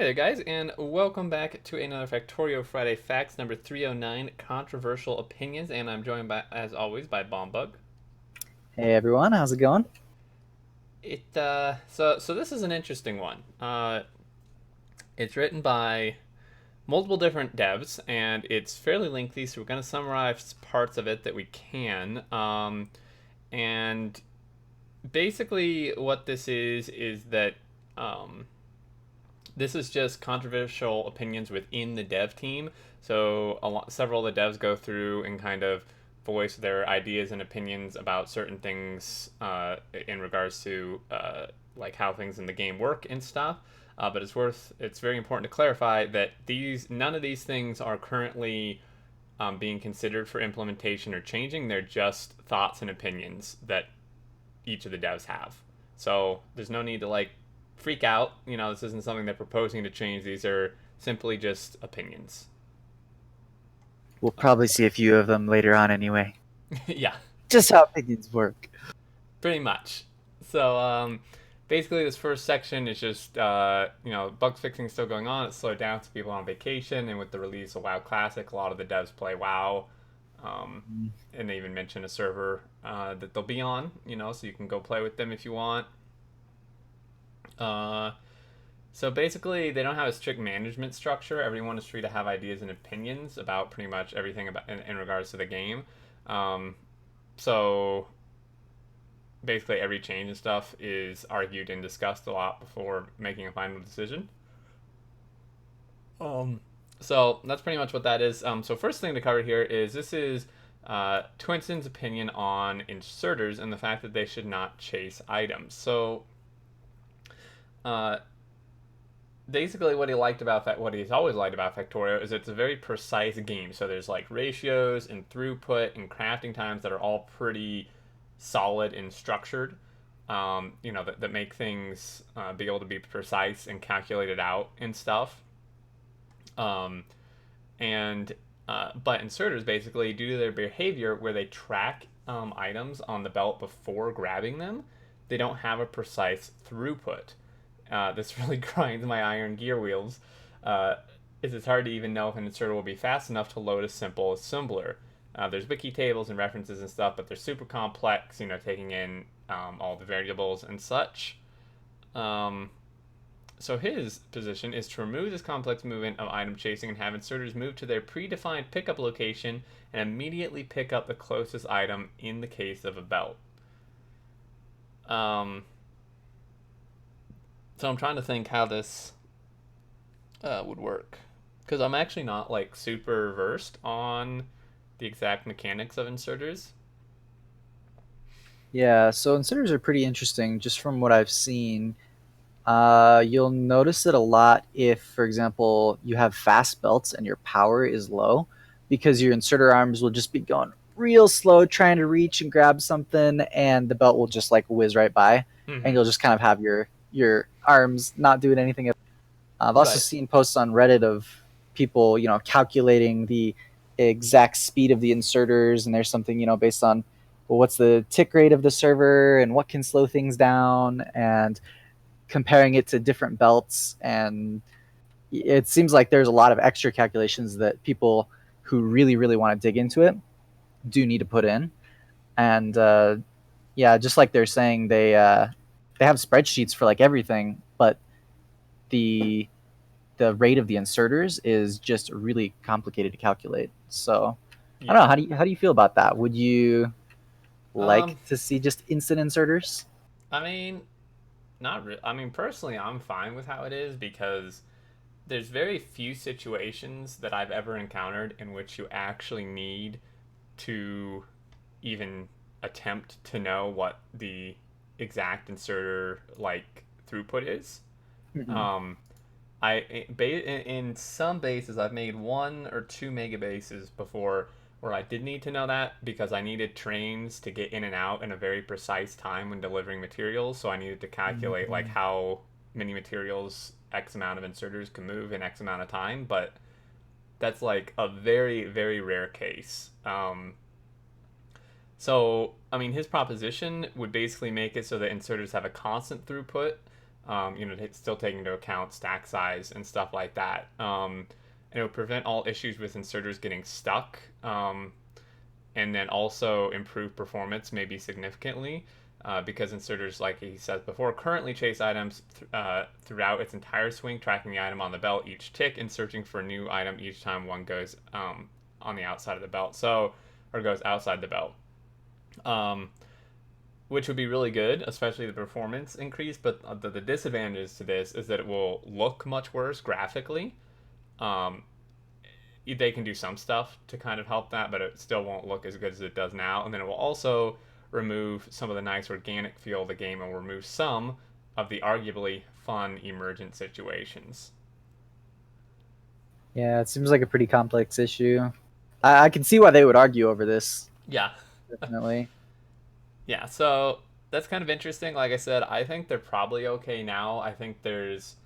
there, guys, and welcome back to another Factorio Friday Facts number 309, Controversial Opinions, and I'm joined by, as always, by Bombug. Hey everyone, how's it going? So this is an interesting one. It's written by multiple different devs, and it's fairly lengthy, so we're going to summarize parts of it that we can. And basically, what this is that um, this is just controversial opinions within the dev team. So several of the devs go through and kind of voice their ideas and opinions about certain things in regards to like how things in the game work and stuff. But it's very important to clarify that none of these things are currently being considered for implementation or changing. They're just thoughts and opinions that each of the devs have. So there's no need to like freak out. This isn't something they're proposing to change. These are simply just opinions. We'll probably see a few of them later on anyway. Yeah, Just how opinions work. pretty much. So basically, this first section is just bug fixing is still going on. It's slowed down to people on vacation, and with the release of WoW Classic, a lot of the devs play WoW. And they even mention a server that they'll be on, so you can go play with them if you want. Uh, So basically, they don't have a strict management structure. Everyone is free to have ideas and opinions about pretty much everything about in regards to the game. Um, so basically, every change and stuff is argued and discussed a lot before making a final decision. Um, so that's pretty much what that is. So first thing to cover here is this is Twinson's opinion on inserters and the fact that they should not chase items. So uh, basically what he's always liked about Factorio is it's a very precise game. So there's like ratios and throughput and crafting times that are all pretty solid and structured. That make things be able to be precise and calculated out and stuff. Um, and But inserters basically, due to their behavior where they track items on the belt before grabbing them, they don't have a precise throughput. This really grinds my iron gear wheels. Uh, is it's hard to even know if an inserter will be fast enough to load a simple assembler. There's wiki tables and references and stuff, but they're super complex, taking in all the variables and such. Um, so his position is to remove this complex movement of item chasing and have inserters move to their predefined pickup location and immediately pick up the closest item in the case of a belt. Um, so I'm trying to think how this would work because I'm actually not like super versed on the exact mechanics of inserters. Yeah, so inserters are pretty interesting just from what I've seen. You'll notice it a lot if, for example, you have fast belts and your power is low because your inserter arms will just be going real slow trying to reach and grab something and the belt will just like whiz right by and Mm-hmm. you'll just kind of have your arms not doing anything. I've also Right. seen posts on Reddit of people, calculating the exact speed of the inserters, and there's something, based on well, what's the tick rate of the server and what can slow things down, and comparing it to different belts. And it seems like there's a lot of extra calculations that people who really, really want to dig into it do need to put in. And yeah, just like they're saying, they have spreadsheets for like everything, but the the rate of the inserters is just really complicated to calculate. So I don't Yeah. know. How do you feel about that? Would you like Um, to see just instant inserters? I mean, not really. I mean, personally, I'm fine with how it is because there's very few situations that I've ever encountered in which you actually need to even attempt to know what the exact inserter like throughput is. Mm-hmm. Um, in some bases I've made 1 or 2 megabases before where I did need to know that because I needed trains to get in and out in a very precise time when delivering materials. So I needed to calculate like Mm-hmm. how many materials X amount of inserters can move in X amount of time, but that's like a very very rare case. So I mean, his proposition would basically make it so that inserters have a constant throughput, still taking into account stack size and stuff like that. And it would prevent all issues with inserters getting stuck, and then also improve performance maybe significantly. Because inserters, like he says before, currently chase items throughout its entire swing, tracking the item on the belt each tick and searching for a new item each time one goes on the outside of the belt. Or goes outside the belt. Which would be really good, especially the performance increase. But the disadvantage to this is that it will look much worse graphically. Um, they can do some stuff to kind of help that, but it still won't look as good as it does now. And then it will also remove some of the nice organic feel of the game and remove some of the arguably fun emergent situations. Yeah, it seems like a pretty complex issue. I can see why they would argue over this. Yeah. Definitely. Yeah, so that's kind of interesting. Like I said, I think they're probably okay now. I think there's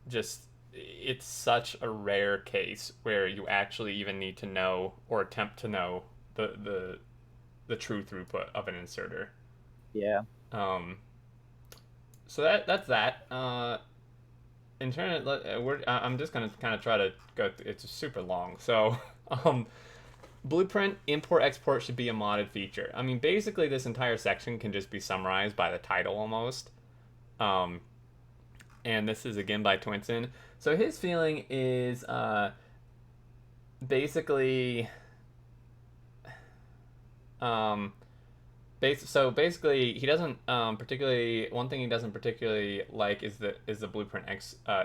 just it's such a rare case where you actually even need to know or attempt to know the true throughput of an inserter. Yeah. Um, so that's that. In turn, I'm just gonna kind of try to go. It's super long, so um, Blueprint import export should be a modded feature. I mean, basically, this entire section can just be summarized by the title almost. Um, and this is again by Twinson. So his feeling is basically um, so basically he doesn't particularly one thing he doesn't particularly like is the blueprint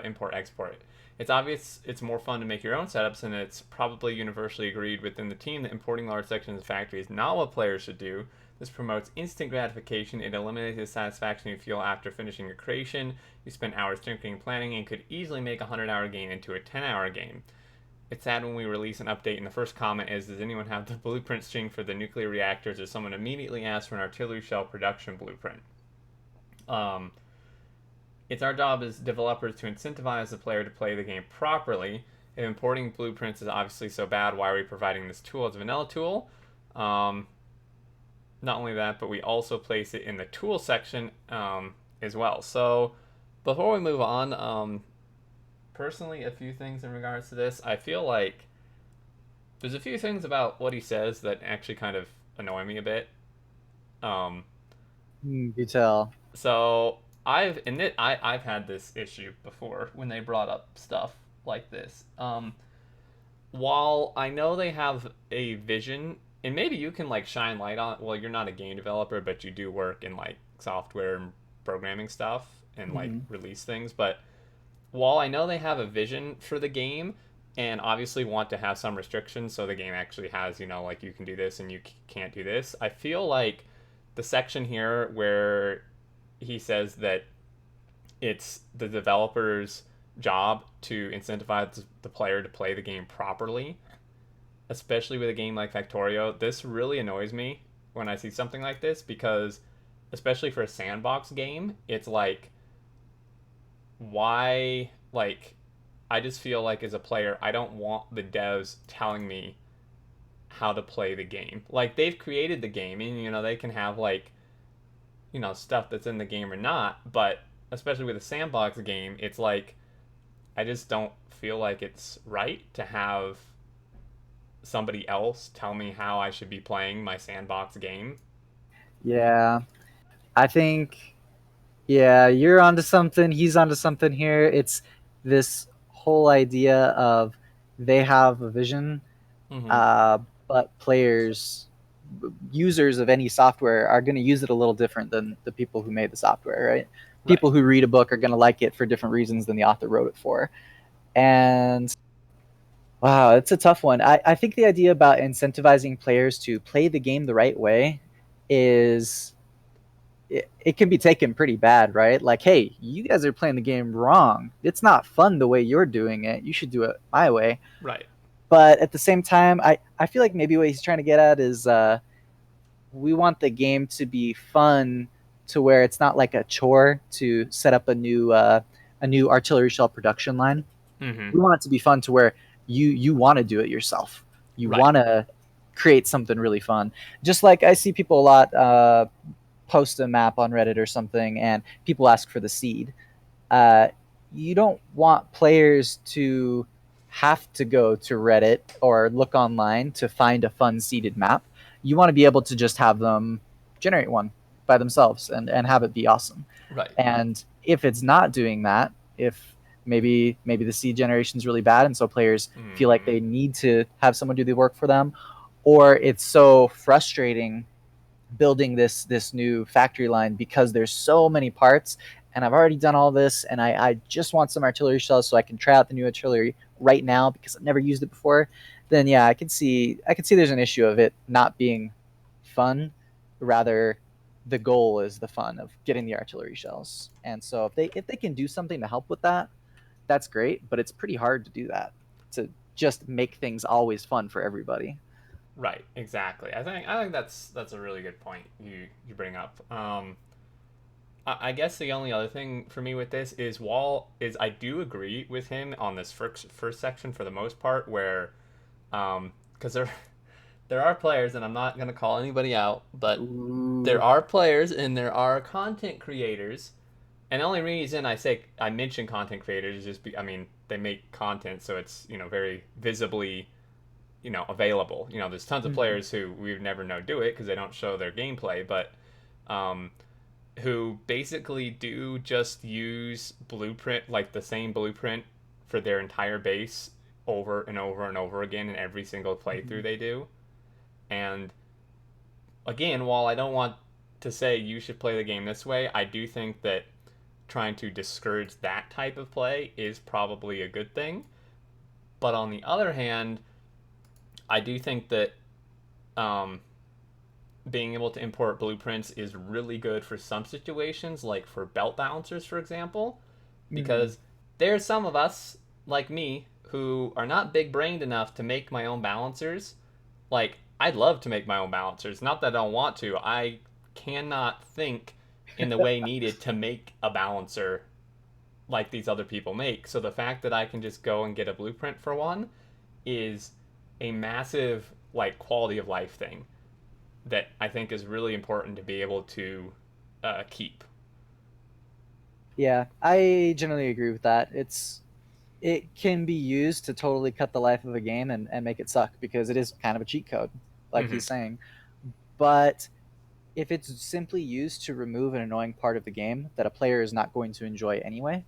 import export. It's obvious it's more fun to make your own setups, and it's probably universally agreed within the team that importing large sections of factory is not what players should do. This promotes instant gratification. It eliminates the satisfaction you feel after finishing your creation. You spend hours thinking and planning and could easily make a 100-hour game into a 10-hour game. It's sad when we release an update and the first comment is, does anyone have the blueprint string for the nuclear reactors, or someone immediately asks for an artillery shell production blueprint. It's our job as developers to incentivize the player to play the game properly. If importing blueprints is obviously so bad, why are we providing this tool as a vanilla tool? Not only that, but we also place it in the tool section as well. So before we move on, personally, a few things in regards to this. I feel like there's a few things about what he says that actually kind of annoy me a bit. You tell. So I've had this issue before when they brought up stuff like this. While I know they have a vision, and maybe you can like shine light on. Well, you're not a game developer, but you do work in like software and programming stuff and like release things. But while I know they have a vision for the game and obviously want to have some restrictions, so the game actually has, like you can do this and you can't do this, I feel like the section here where he says that it's the developer's job to incentivize the player to play the game properly, especially with a game like Factorio, this really annoys me when I see something like this, because especially for a sandbox game, it's like, why, like, I just feel like as a player, I don't want the devs telling me how to play the game. Like, they've created the game, and they can have like stuff that's in the game or not, but especially with a sandbox game, it's like I just don't feel like it's right to have somebody else tell me how I should be playing my sandbox game. Yeah, I think. Yeah, you're onto something. He's onto something here. It's this whole idea of they have a vision, Mm-hmm. uh, but players, users of any software are going to use it a little different than the people who made the software, right? Right. People who read a book are going to like it for different reasons than the author wrote it for. And wow, it's a tough one. I think the idea about incentivizing players to play the game the right way is it can be taken pretty bad, right? Like, hey, you guys are playing the game wrong. It's not fun the way you're doing it. You should do it my way. Right. But at the same time, I feel like maybe what he's trying to get at is we want the game to be fun to where it's not like a chore to set up a new artillery shell production line. Mm-hmm. We want it to be fun to where you want to do it yourself. You Right. want to create something really fun. Just like I see people a lot post a map on Reddit or something, and people ask for the seed. uh, you don't want players to have to go to Reddit or look online to find a fun seeded map. You want to be able to just have them generate one by themselves and have it be awesome. Right. And if it's not doing that, if maybe the seed generation is really bad and so players feel like Mm-hmm. they need to have someone do the work for them, or it's so frustrating building this new factory line because there's so many parts and I've already done all this and I just want some artillery shells so I can try out the new artillery right now because I've never used it before, then yeah, I can see there's an issue of it not being fun. Rather, the goal is the fun of getting the artillery shells. And so if they can do something to help with that, that's great, but it's pretty hard to do that, to just make things always fun for everybody. Right. Exactly. I think that's a really good point you bring up. I guess the only other thing for me with this is I do agree with him on this first section for the most part, where because there are players, and I'm not gonna call anybody out, but there Ooh. are players and there are content creators. And the only reason I mention content creators is I mean, they make content, so it's very visibly available. There's tons of Mhm. players who we would never know do it because they don't show their gameplay, but um, who basically do just use blueprint, like the same blueprint for their entire base over and over and over again in every single playthrough Mhm. they do. And again, while I don't want to say you should play the game this way, I do think that trying to discourage that type of play is probably a good thing. But on the other hand, I do think that um, being able to import blueprints is really good for some situations, like for belt balancers, for example, Mhm. because there's some of us, like me, who are not big brained enough to make my own balancers. Like, I'd love to make my own balancers. Not that I don't want to. I cannot think in the way needed to make a balancer like these other people make. So the fact that I can just go and get a blueprint for one is a massive like quality of life thing that I think is really important to be able to keep. Yeah, I generally agree with that. It can be used to totally cut the life of a game and make it suck because it is kind of a cheat code, like Mm-hmm. he's saying. But if it's simply used to remove an annoying part of the game that a player is not going to enjoy anyway,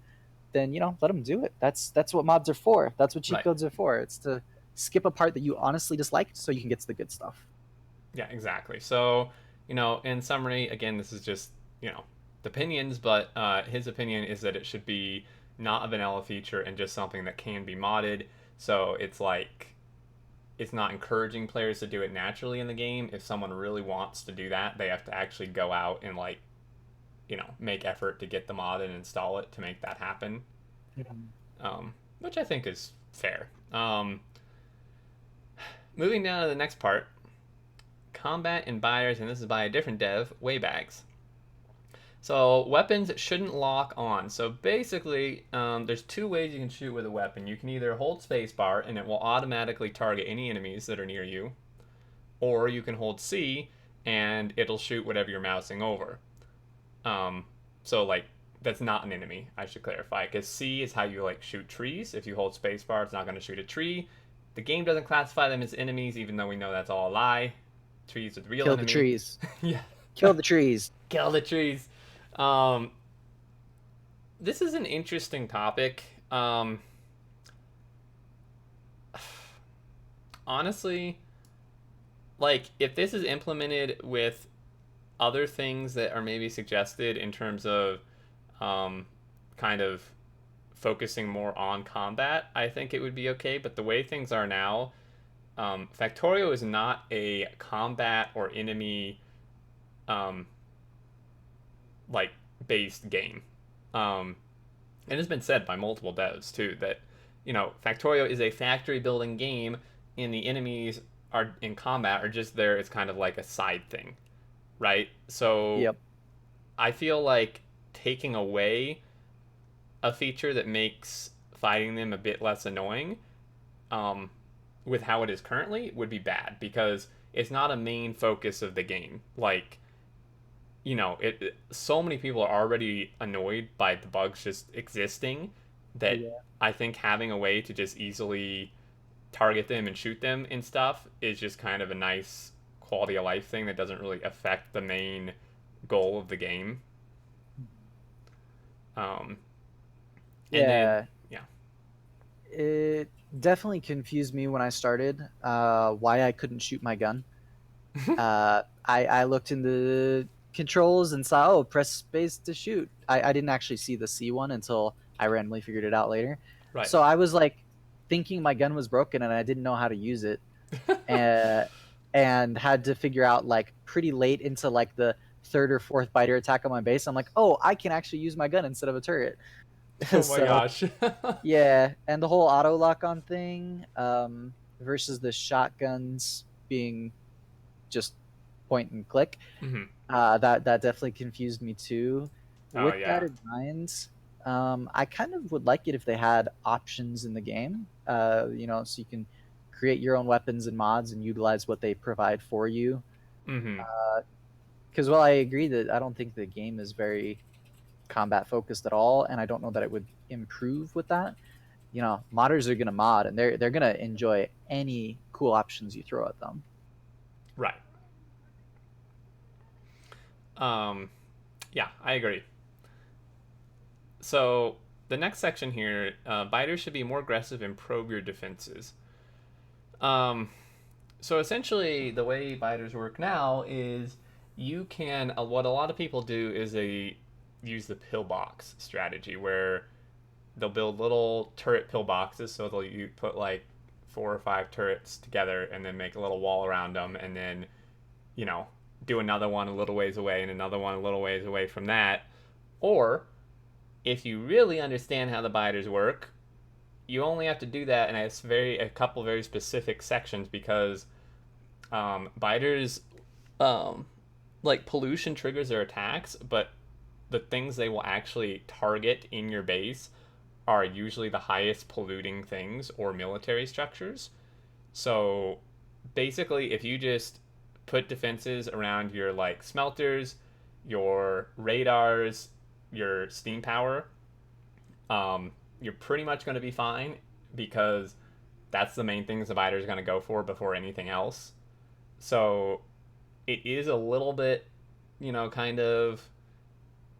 then let them do it. That's what mods are for. That's what cheat Right. codes are for. It's to skip a part that you honestly disliked so you can get to the good stuff. Yeah, exactly. So, in summary, again, this is just, the opinions, but his opinion is that it should be not a vanilla feature and just something that can be modded. So it's like, it's not encouraging players to do it naturally in the game. If someone really wants to do that, they have to actually go out and, like, make effort to get the mod and install it to make that happen, Mhm. which I think is fair. Moving down to the next part, combat and buyers, and this is by a different dev, Waybags. So weapons shouldn't lock on. So basically, there's two ways you can shoot with a weapon. You can either hold spacebar and it will automatically target any enemies that are near you, or you can hold C and it'll shoot whatever you're mousing over. Um, so like that's not an enemy. I should clarify because C is how you like shoot trees. If you hold spacebar, it's not going to shoot a tree. The game doesn't classify them as enemies, even though we know that's all a lie. Trees are the real Kill the enemy. trees. Yeah, Kill the trees. kill the trees. Um, this is an interesting topic. Honestly, like if this is implemented with other things that are maybe suggested in terms of um, kind of focusing more on combat, I think it would be okay. But the way things are now, Factorio is not a combat or enemy um, like based game. Um, and it's been said by multiple devs too that Factorio is a factory building game, and the enemies are in combat are just there. It's kind of like a side thing, right? So Yep. I feel like taking away a feature that makes fighting them a bit less annoying, um, with how it is currently, would be bad because it's not a main focus of the game. Like so many people are already annoyed by the bugs just existing that Yeah. I think having a way to just easily target them and shoot them and stuff is just kind of a nice quality of life thing that doesn't really affect the main goal of the game. Um, and then, Yeah, yeah. it definitely confused me when I started why I couldn't shoot my gun. I looked in the controls and saw, oh, press space to shoot. I didn't actually see the C one until I randomly figured it out later. Right. So I was like thinking my gun was broken and I didn't know how to use it. uh, and had to figure out like pretty late into like the third or fourth biter attack on my base. I'm like, oh, I can actually use my gun instead of a turret. Oh my So gosh. yeah, and the whole auto lock on thing versus the shotguns being just point and click. Mhm. That definitely confused me too. Oh With that yeah. in mind, I kind of would like it if they had options in the game. So you can create your own weapons and mods and utilize what they provide for you. Mhm. Because while I agree that I don't think the game is very combat focused at all, and I don't know that it would improve with that. Modders are gonna mod, and they're gonna enjoy any cool options you throw at them. Right. Um, yeah, I agree. So the next section here, biters should be more aggressive and probe your defenses. Um, so essentially, the way biters work now is you can. What a lot of people do is they use the pillbox strategy, where they'll build little turret pillboxes. So you put like 4 or 5 turrets together, and then make a little wall around them, and then you know do another one a little ways away, and another one a little ways away from that. Or if you really understand how the biters work, you only have to do that in a couple very specific sections because biters um, like pollution triggers their attacks, but the things they will actually target in your base are usually the highest polluting things or military structures. So basically, if you just put defenses around your like smelters, your radars, your steam power, you're pretty much going to be fine because that's the main things the biter is going to go for before anything else. So it is a little bit, kind of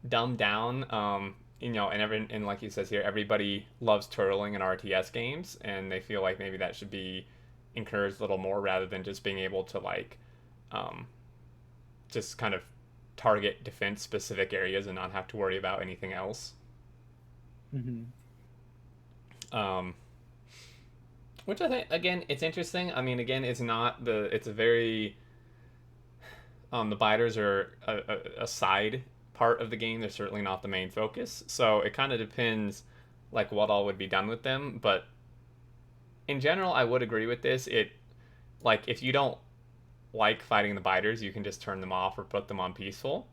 dumbed down. And like he says here, everybody loves turtling in RTS games, and they feel like maybe that should be encouraged a little more rather than just being able to um, just kind of target defense specific areas and not have to worry about anything else. Mm-hmm. Um, which I think again, it's interesting. I mean, again, it's not the. It's a very the biters are a side part of the game. They're certainly not the main focus. So it kind of depends, like what all would be done with them. But in general, I would agree with this. It like if you don't like fighting the biters, you can just turn them off or put them on peaceful.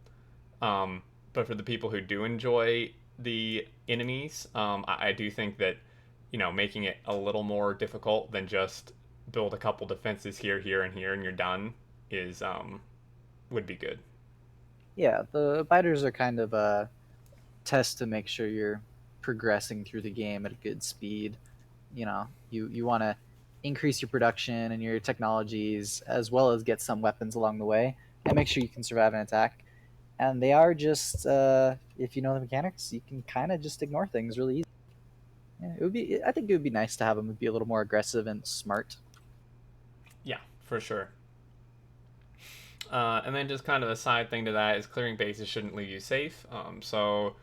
But for the people who do enjoy the enemies, I do think that making it a little more difficult than just build a couple defenses here, here, and here, and you're done is would be good. Yeah, the biters are kind of a test to make sure you're progressing through the game at a good speed. You want to increase your production and your technologies as well as get some weapons along the way and make sure you can survive an attack. And they are just if you know the mechanics, you can kind of just ignore things really easy. Yeah, it would be. I think it would be nice to have them be a little more aggressive and smart. Yeah, for sure. And then just kind of a side thing to that is clearing bases shouldn't leave you safe. So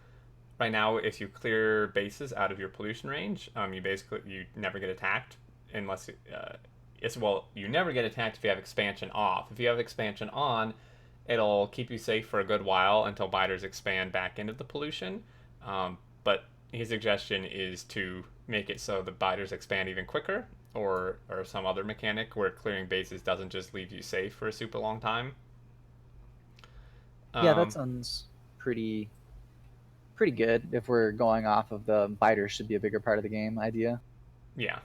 right now, if you clear bases out of your pollution range, you never get attacked unless you never get attacked if you have expansion off. If you have expansion on, it'll keep you safe for a good while until biters expand back into the pollution. But his suggestion is to make it so the biters expand even quicker, or some other mechanic where clearing bases doesn't just leave you safe for a super long time. Yeah, that Um, sounds pretty pretty good. If we're going off of the biters should be a bigger part of the game idea. yeah.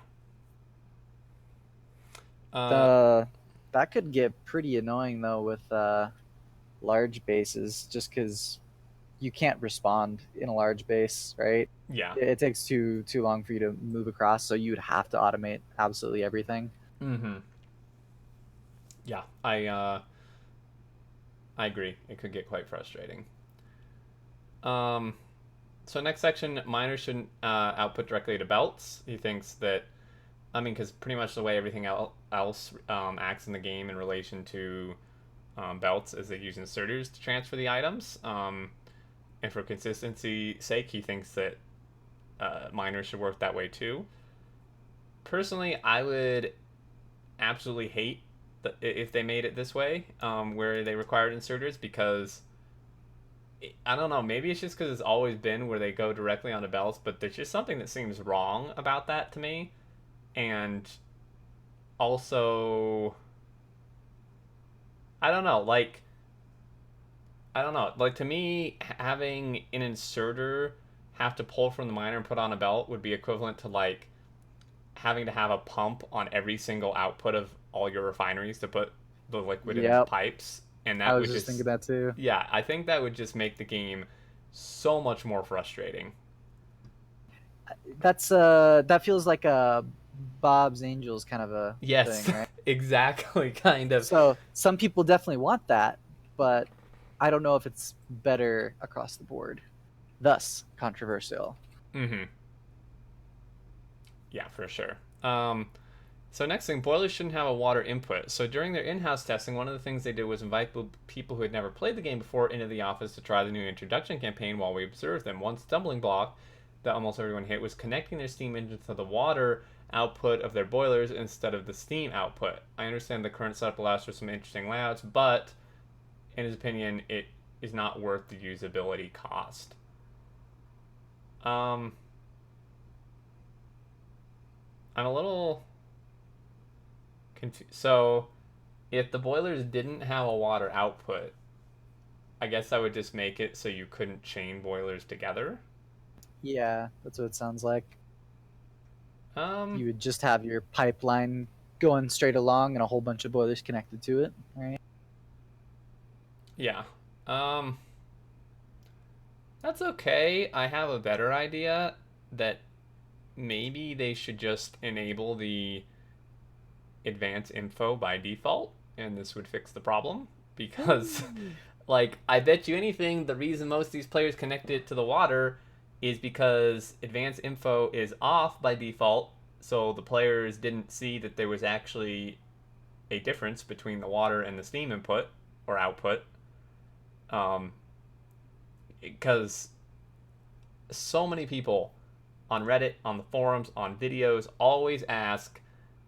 Uh, The That could get pretty annoying though with large bases just because you can't respond in a large base, right? Yeah. It takes too long for you to move across, so you'd have to automate absolutely everything. Mm-hmm. Yeah. I agree. It could get quite frustrating. Um, so next section, miners shouldn't output directly to belts. He thinks that, I mean, because pretty much the way everything else acts in the game in relation to belts is they use inserters to transfer the items. And for consistency's sake, he thinks that miners should work that way too. Personally, I would absolutely hate if they made it this way, where they required inserters, because I don't know. Maybe it's just because it's always been where they go directly onto belts, but there's just something that seems wrong about that to me. And also, I don't know. Like, I don't know. Like, to me, having an inserter have to pull from the miner and put on a belt would be equivalent to like having to have a pump on every single output of all your refineries to put the liquid in the Yep, pipes, and I that was would just thinking just, that too. yeah, I think that would just make the game so much more frustrating. That feels like a Bob's Angels kind of a Yes, thing, right? exactly, kind of. So some people definitely want that, but I don't know if it's better across the board. Thus, controversial. Mm-hmm. Yeah, for sure. So next thing, boilers shouldn't have a water input. So during their in-house testing, one of the things they did was invite people who had never played the game before into the office to try the new introduction campaign while we observed them. One stumbling block that almost everyone hit was connecting their steam engines to the water output of their boilers instead of the steam output. I understand the current setup allows for some interesting layouts, but in his opinion, it is not worth the usability cost. Um, I'm a little confused. So, if the boilers didn't have a water output, I guess I would just make it so you couldn't chain boilers together. Yeah, that's what it sounds like. Um, You would just have your pipeline going straight along and a whole bunch of boilers connected to it, right? yeah. Um, that's okay. I have a better idea that maybe they should just enable the advanced info by default, and this would fix the problem. Because, Ooh. like, I bet you anything, the reason most of these players connect it to the water is because advanced info is off by default, so the players didn't see that there was actually a difference between the water and the steam input or output. Um, because so many people on Reddit, on the forums, on videos always ask,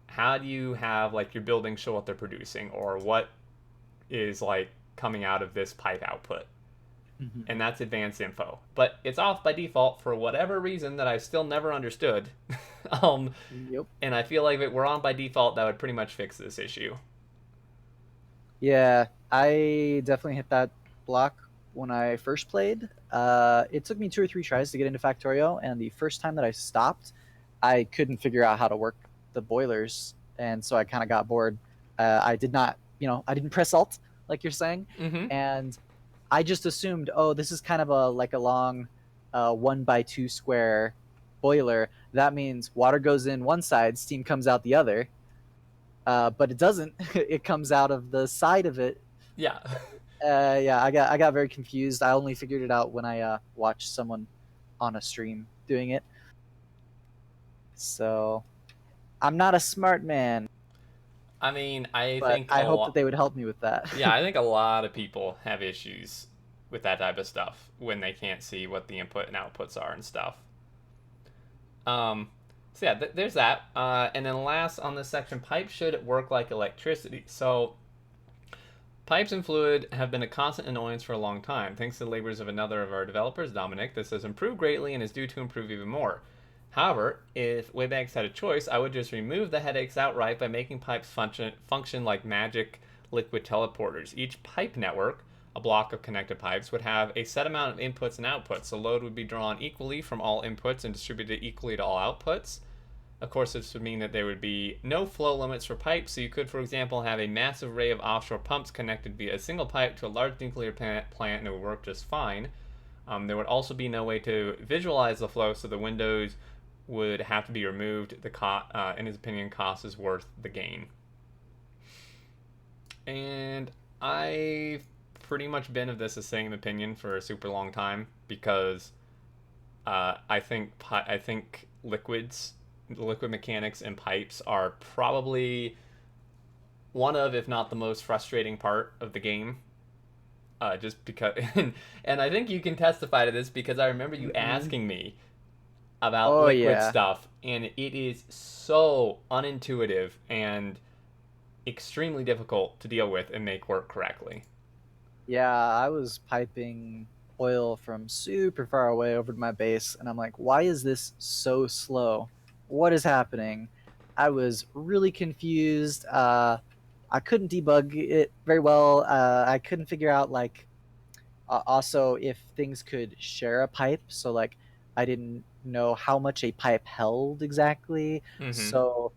how do you have like your building show what they're producing, or what is like coming out of this pipe output? Mhm. And that's advanced info. But it's off by default for whatever reason that I still never understood. um, Yep. and I feel like if it were on by default, that would pretty much fix this issue. Yeah, I definitely hit that block when I first played. It took me 2 or 3 tries to get into Factorio, and the first time that I stopped, I couldn't figure out how to work the boilers, and so I kind of got bored. I did not, I didn't press Alt like you're saying, Mm-hmm. and I just assumed, oh, this is kind of a long 1x2 square boiler. That means water goes in one side, steam comes out the other. But it doesn't. It comes out of the side of it. Yeah. Yeah, I got very confused. I only figured it out when I watched someone on a stream doing it. So I'm not a smart man, I mean, I but think I a hope that lot. they would help me with that. Yeah, I think a lot of people have issues with that type of stuff when they can't see what the input and outputs are and stuff. Um, so yeah, there's that. And then last on this section, pipes should work like electricity. So pipes and fluid have been a constant annoyance for a long time. Thanks to the labors of another of our developers, Dominic, this has improved greatly and is due to improve even more. However, if Waybags had a choice, I would just remove the headaches outright by making pipes function like magic liquid teleporters. Each pipe network, a block of connected pipes, would have a set amount of inputs and outputs. The load would be drawn equally from all inputs and distributed equally to all outputs. Of course, this would mean that there would be no flow limits for pipes, so you could, for example, have a massive array of offshore pumps connected via a single pipe to a large nuclear plant and it would work just fine. There would also be no way to visualize the flow, so the windows would have to be removed. In his opinion, cost is worth the gain. And I've pretty much been of this same opinion for a super long time because I think liquid mechanics and pipes are probably one of, if not the most frustrating part of the game. Just because, and I think you can testify to this because I remember you Hmm. asking me about Oh liquid yeah, stuff, and it is so unintuitive and extremely difficult to deal with and make work correctly. yeah. I was piping oil from super far away over to my base, and I'm like, why is this so slow? What is happening? I was really confused. I couldn't debug it very well. I couldn't figure out like also if things could share a pipe. So like I didn't know how much a pipe held exactly. Mm-hmm. So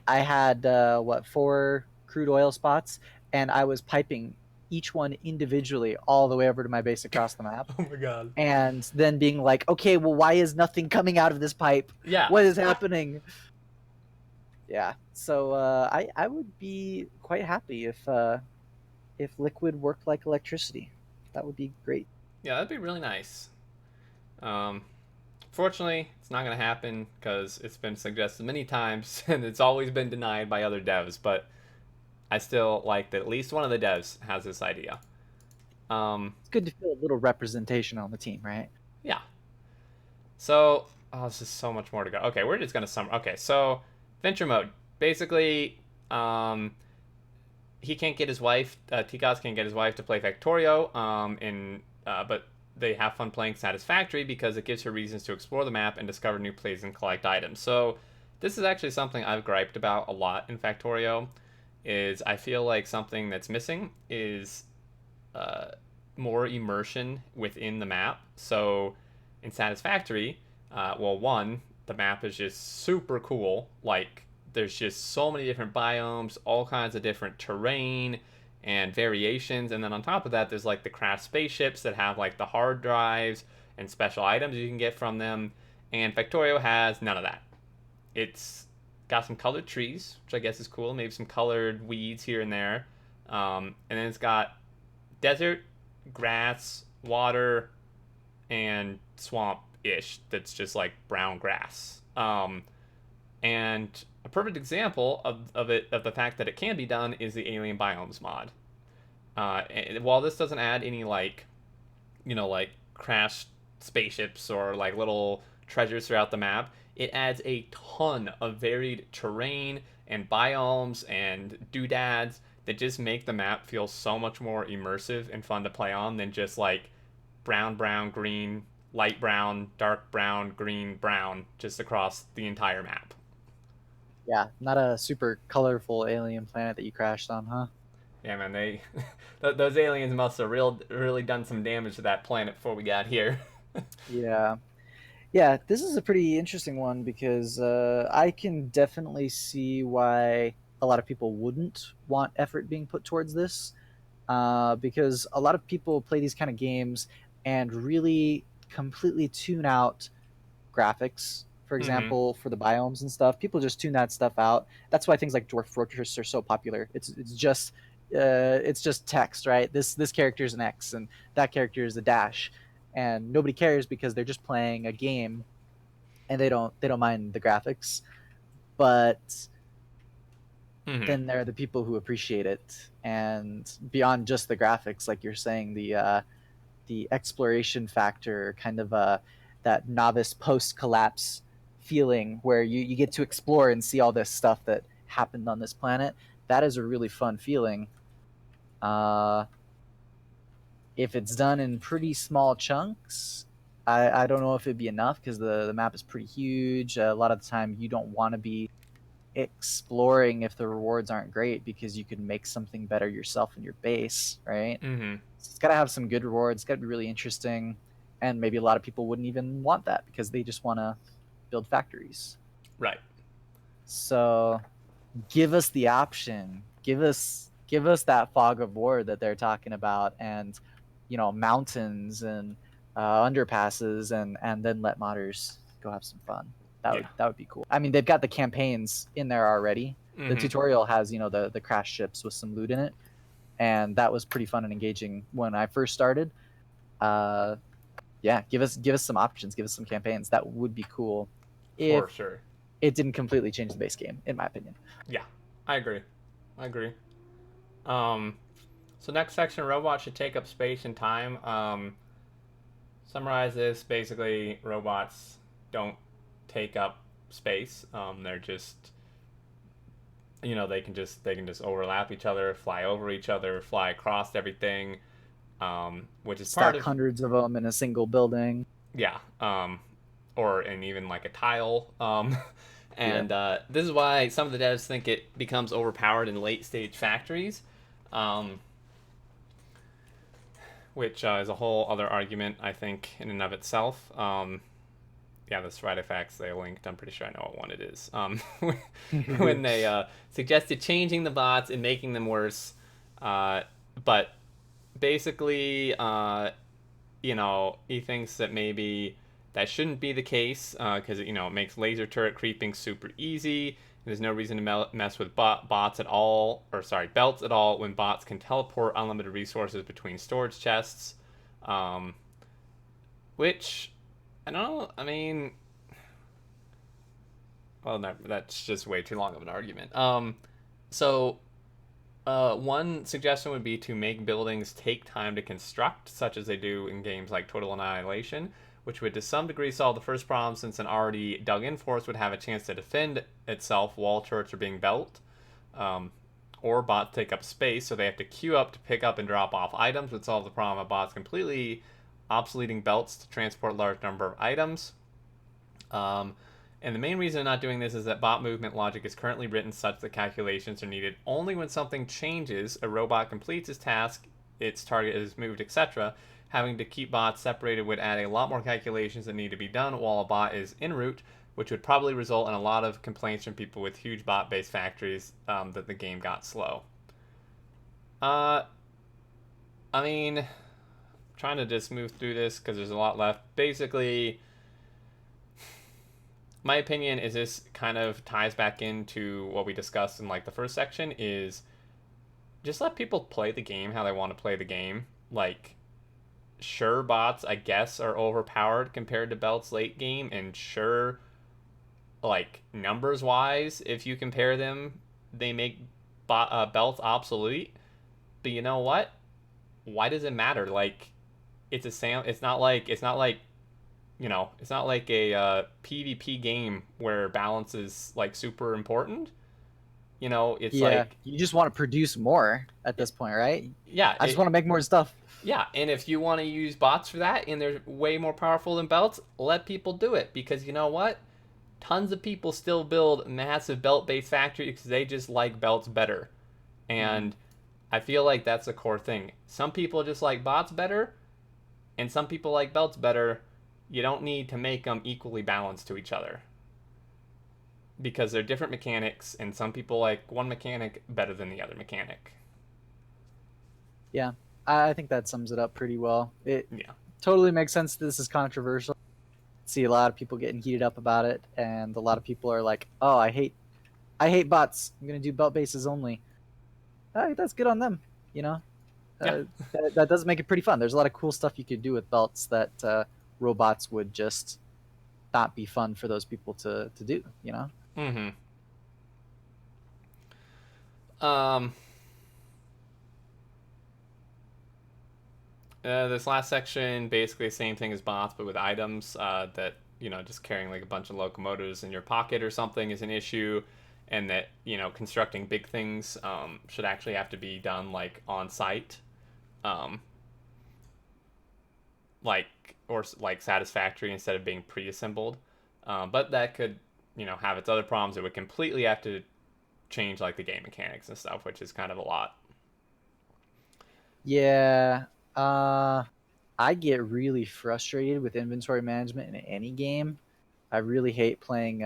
I had what, four crude oil spots, and I was piping each one individually all the way over to my base across the map. Oh my god. And then being like, okay, well, why is nothing coming out of this pipe? Yeah. What is happening? Yeah. So I would be quite happy if liquid worked like electricity. That would be great. Yeah, that'd be really nice. Um, Fortunately, it's not going to happen because it's been suggested many times and it's always been denied by other devs, but I still like that at least one of the devs has this idea. Um, It's good to feel a little representation on the team, right? yeah. So, oh, this is so much more to go. Okay, we're just going to sum. Okay, so venture mode. Basically, um, he can't get his wife, Tikaz can't get his wife to play Factorio, but they have fun playing Satisfactory because it gives her reasons to explore the map and discover new places and collect items. So this is actually something I've griped about a lot in Factorio. Is I feel like something that's missing is uh, more immersion within the map. So in Satisfactory, well, one, the map is just super cool. Like, there's just so many different biomes, all kinds of different terrain and variations. And then on top of that, there's like the craft spaceships that have like the hard drives and special items you can get from them. And Factorio has none of that. It's got some colored trees, which I guess is cool. Maybe some colored weeds here and there. And then it's got desert, grass, water, and swamp ish that's just like brown grass. And a perfect example of the fact that it can be done is the alien biomes mod. And while this doesn't add any like crashed spaceships or like little treasures throughout the map, it adds a ton of varied terrain and biomes and doodads that just make the map feel so much more immersive and fun to play on than just like brown, brown, green, light brown, dark brown, green, brown, just across the entire map. Yeah, not a super colorful alien planet that you crashed on, huh? Yeah, man, they those aliens must have really done some damage to that planet before we got here. Yeah. Yeah, this is a pretty interesting one because I can definitely see why a lot of people wouldn't want effort being put towards this. Because a lot of people play these kind of games and really completely tune out graphics, for Mm-hmm. example, for the biomes and stuff. People just tune that stuff out. That's why things like Dwarf Fortress are so popular. It's just text, right? This character is an X and that character is a dash, and nobody cares because they're just playing a game and they don't mind the graphics. But Mm-hmm. then there are the people who appreciate it, and beyond just the graphics, like you're saying, the exploration factor, kind of that novice post collapse feeling where you get to explore and see all this stuff that happened on this planet. That is a really fun feeling. Uh, if it's done in pretty small chunks, I don't know if it'd be enough because the map is pretty huge. A lot of the time, you don't want to be exploring if the rewards aren't great because you can make something better yourself in your base, right? Mm-hmm. It's got to have some good rewards. It's got to be really interesting, and maybe a lot of people wouldn't even want that because they just want to build factories. Right. So give us the option. Give us that fog of war that they're talking about, and mountains and underpasses, and then let modders go have some fun. Yeah. That would be cool. I mean, they've got the campaigns in there already. The Mm-hmm. tutorial has the crash ships with some loot in it, and that was pretty fun and engaging when I first started. Uh, yeah, give us some options, give us some campaigns. That would be cool if For sure. it didn't completely change the base game, in my opinion. Yeah, I agree. I agree. Um, so next section, robots should take up space and time. Summarize this. Basically, robots don't take up space. They're just they can just overlap each other, fly over each other, fly across everything, which is part Stack of hundreds of them in a single building. yeah, or in even like a tile. Yeah. And this is why some of the devs think it becomes overpowered in late stage factories, um, which is a whole other argument, I think, in and of itself. Yeah, the Stride facts they linked, I'm pretty sure I know what one it is. When they suggested changing the bots and making them worse, but basically, he thinks that maybe that shouldn't be the case because it makes laser turret creeping super easy. There's no reason to mess with bots at all, or sorry, belts at all, when bots can teleport unlimited resources between storage chests. Um, which I don't know. I mean, well, no, that's just way too long of an argument. So one suggestion would be to make buildings take time to construct, such as they do in games like Total Annihilation, which would to some degree solve the first problem since an already dug in force would have a chance to defend itself while turrets are being built. Um, or bots take up space, so they have to queue up to pick up and drop off items, would solve the problem of bots completely obsoleting belts to transport large number of items. Um, and the main reason I'm not doing this is that bot movement logic is currently written such that calculations are needed only when something changes, a robot completes its task, its target is moved, etc. Having to keep bots separated would add a lot more calculations that need to be done while a bot is en route, which would probably result in a lot of complaints from people with huge bot-based factories that the game got slow. Uh, I mean, trying to just move through this because there's a lot left. Basically, my opinion is this kind of ties back into what we discussed in like the first section is just let people play the game how they want to play the game. Like, sure, bots I guess are overpowered compared to belts late game, and sure, like numbers wise, if you compare them, they make belts obsolete. But you know what? Why does it matter? Like, it's a Sam. It's not like a PvP game where balance is like super important. It's Yeah, like, you just want to produce more at this point, right? yeah, I just want to make more stuff. yeah. And if you want to use bots for that and they're way more powerful than belts, let people do it because you know what? Tons of people still build massive belt-based factories because they just like belts better. Mm-hmm. And I feel like that's a core thing. Some people just like bots better, and some people like belts better. You don't need to make them equally balanced to each other because they're different mechanics, and some people like one mechanic better than the other mechanic. Yeah, I think that sums it up pretty well. It Yeah. totally makes sense that this is controversial. See a lot of people getting heated up about it, and a lot of people are like, "Oh, I hate bots. I'm gonna do belt bases only." That's good on them. You know, Yeah. that does make it pretty fun. There's a lot of cool stuff you could do with belts that robots would just not be fun for those people to do. You know. Mm-hmm. Um, this last section, basically the same thing as bots, but with items that, just carrying like a bunch of locomotives in your pocket or something is an issue. And that, constructing big things should actually have to be done like on site. Um, like, or like satisfactory instead of being pre-assembled. But that could, have its other problems. It would completely have to change like the game mechanics and stuff, which is kind of a lot. Yeah. Uh, I get really frustrated with inventory management in any game. I really hate playing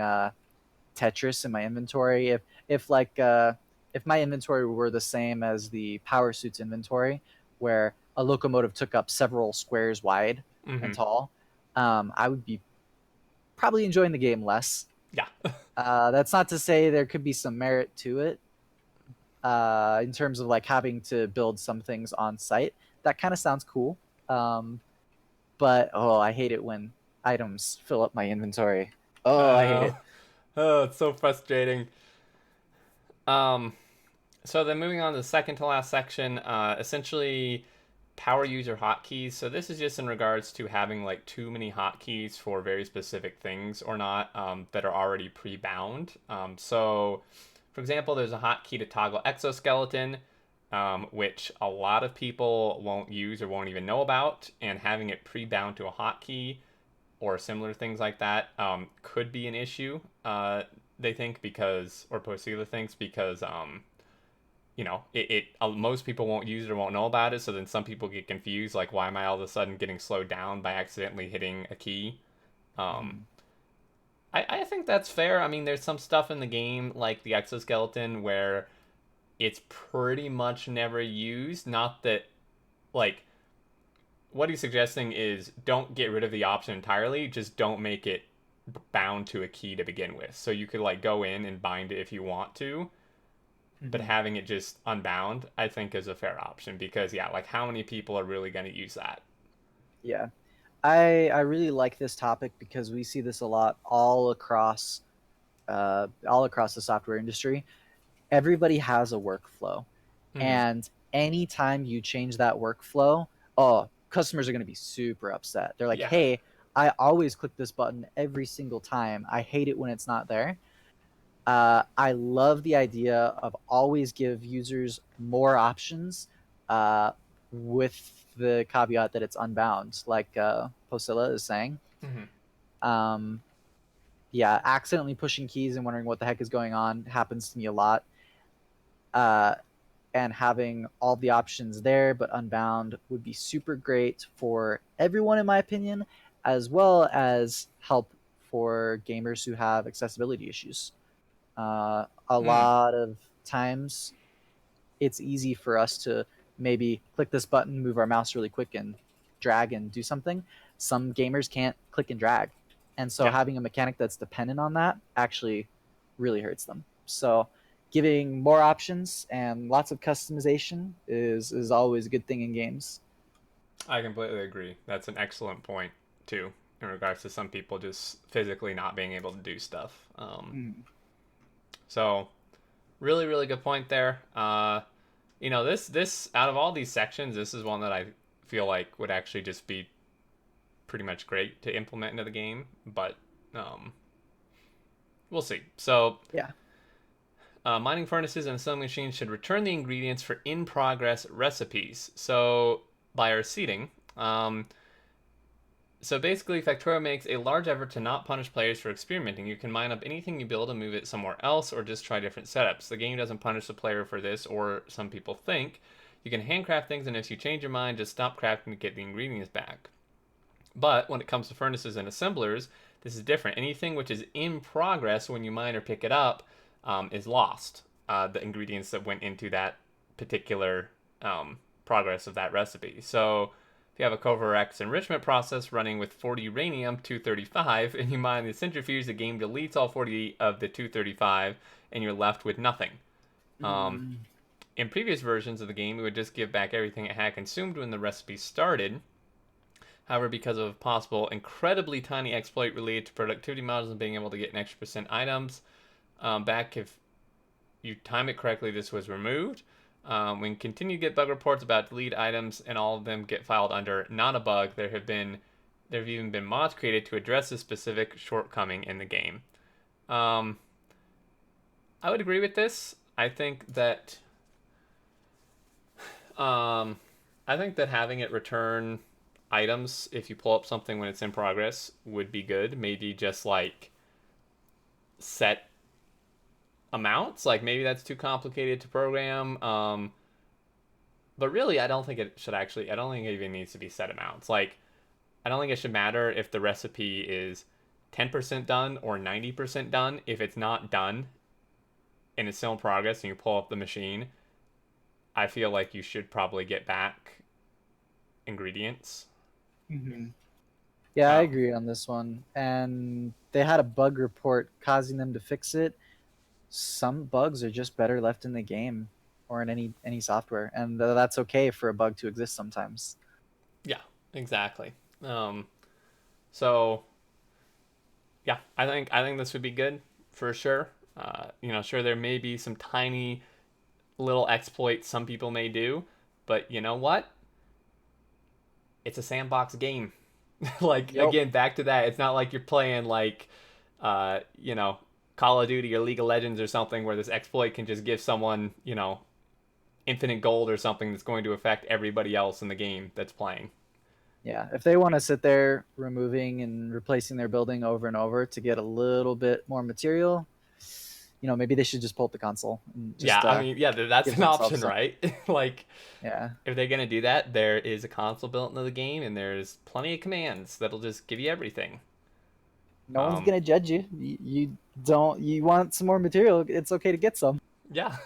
Tetris in my inventory. If my inventory were the same as the power suit's inventory, where a locomotive took up several squares wide and Hmm. tall, I would be probably enjoying the game less. Yeah. That's not to say there could be some merit to it, in terms of like having to build some things on site. That kind of sounds cool. Um, but oh, I hate it when items fill up my inventory. Oh, I I hate know. it. Oh, it's so frustrating. Um, so then moving on to the second to last section, essentially power user hotkeys. So this is just in regards to having like too many hotkeys for very specific things or not, that are already pre-bound. So for example, there's a hotkey to toggle exoskeleton, which a lot of people won't use or won't even know about, and having it pre-bound to a hotkey or similar things like that, could be an issue. They think because, or Posila thinks because, most people won't use it or won't know about it. So then some people get confused, like, why am I all of a sudden getting slowed down by accidentally hitting a key? Um, Mhm. I think that's fair. I mean, there's some stuff in the game like the exoskeleton where it's pretty much never used. Not that, like, what he's suggesting is don't get rid of the option entirely, just don't make it bound to a key to begin with. So you could like go in and bind it if you want to, but Mhm. having it just unbound, I think is a fair option because yeah, like how many people are really going to use that? Yeah. I really like this topic because we see this a lot all across the software industry. Everybody has a workflow, Mm-hmm. and anytime you change that workflow, oh, customers are going to be super upset. They're like, Yeah. "Hey, I always click this button every single time. I hate it when it's not there." I love the idea of always give users more options, uh, with the caveat that it's unbound, like Posilla is saying. Mm-hmm. Um, yeah, accidentally pushing keys and wondering what the heck is going on happens to me a lot. Uh, and having all the options there but unbound would be super great for everyone, in my opinion, as well as help for gamers who have accessibility issues. A Mm. lot of times it's easy for us to maybe click this button, move our mouse really quick, and drag and do something. Some gamers can't click and drag. And so Yeah. having a mechanic that's dependent on that actually really hurts them. So giving more options and lots of customization is always a good thing in games. I completely agree. That's an excellent point too, in regards to some people just physically not being able to do stuff. Mm. So really, really good point there. This out of all these sections, this is one that I feel like would actually just be pretty much great to implement into the game, but um, we'll see. So, Yeah. mining furnaces and sewing machines should return the ingredients for in progress recipes. So, by our seating, so basically, Factorio makes a large effort to not punish players for experimenting. You can mine up anything you build and move it somewhere else, or just try different setups. The game doesn't punish the player for this, or some people think. You can handcraft things, and if you change your mind, just stop crafting to get the ingredients back. But when it comes to furnaces and assemblers, this is different. Anything which is in progress when you mine or pick it up, is lost. The ingredients that went into that particular, progress of that recipe. So if you have a Covarex enrichment process running with 40 uranium 235 and you mine the centrifuge, the game deletes all 40 of the 235 and you're left with nothing. Um, Mm. in previous versions of the game, it would just give back everything it had consumed when the recipe started. However, because of a possible incredibly tiny exploit related to productivity models and being able to get an extra percent items, back if you time it correctly, this was removed. We continue to get bug reports about deleted items, and all of them get filed under not a bug. There have even been mods created to address this specific shortcoming in the game. Um, I would agree with this. Um, I think that having it return items if you pull up something when it's in progress would be good. Maybe just like set amounts. Like maybe that's too complicated to program. But really, I don't think it should actually. I don't think it even needs to be set amounts. Like I don't think it should matter if the recipe is 10% done or 90% done. If it's not done and it's still in progress and you pull up the machine, I feel like you should probably get back ingredients. Hmm. Yeah, I Um, agree on this one. And they had a bug report causing them to fix it. Some bugs are just better left in the game or in any software, and that's okay for a bug to exist sometimes. yeah, exactly. Um, so yeah, I think this would be good for sure. Sure there may be some tiny little exploits some people may do, but you know what? It's a sandbox game. Like Yep. again, back to that. It's not like you're playing like, uh, you know, Call of Duty or League of Legends or something where this exploit can just give someone, infinite gold or something that's going to affect everybody else in the game that's playing. Yeah, if they want to sit there removing and replacing their building over and over to get a little bit more material, maybe they should just pull up the console and Yeah, just I mean, yeah, that's give an themselves option, some. right? Like, Yeah, if they're gonna do that, there is a console built into the game, and there's plenty of commands that'll just give you everything. no one's Um, gonna judge you. You don't. You want some more material? It's okay to get some. yeah,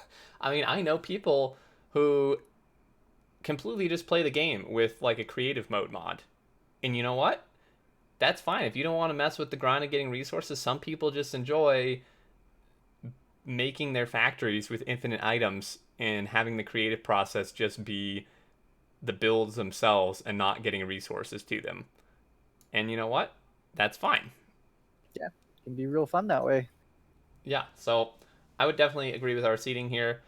I mean, I know people who completely just play the game with like a creative mode mod, and you know what? That's fine if you don't want to mess with the grind of getting resources. Some people just enjoy making their factories with infinite items and having the creative process just be the builds themselves and not getting resources to them. And you know what? That's fine. Yeah, it can be real fun that way. Yeah, so I would definitely agree with our seating here.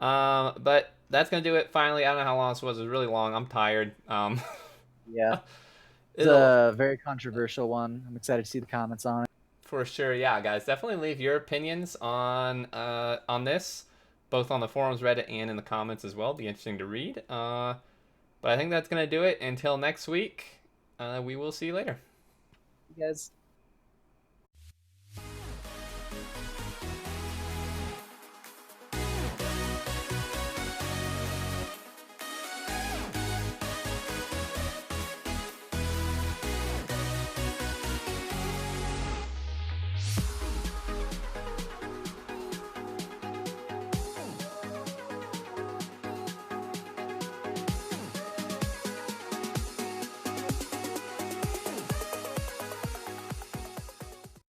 But that's gonna do it. Finally, I don't know how long this was. It was really long. I'm tired. Yeah, it's It'll a very controversial one. I'm excited to see the comments on it. for sure. Yeah, guys, definitely leave your opinions on this, both on the forums, Reddit, and in the comments as well. Be interesting to read. But I think that's gonna do it. Until next week, we will see you later. You guys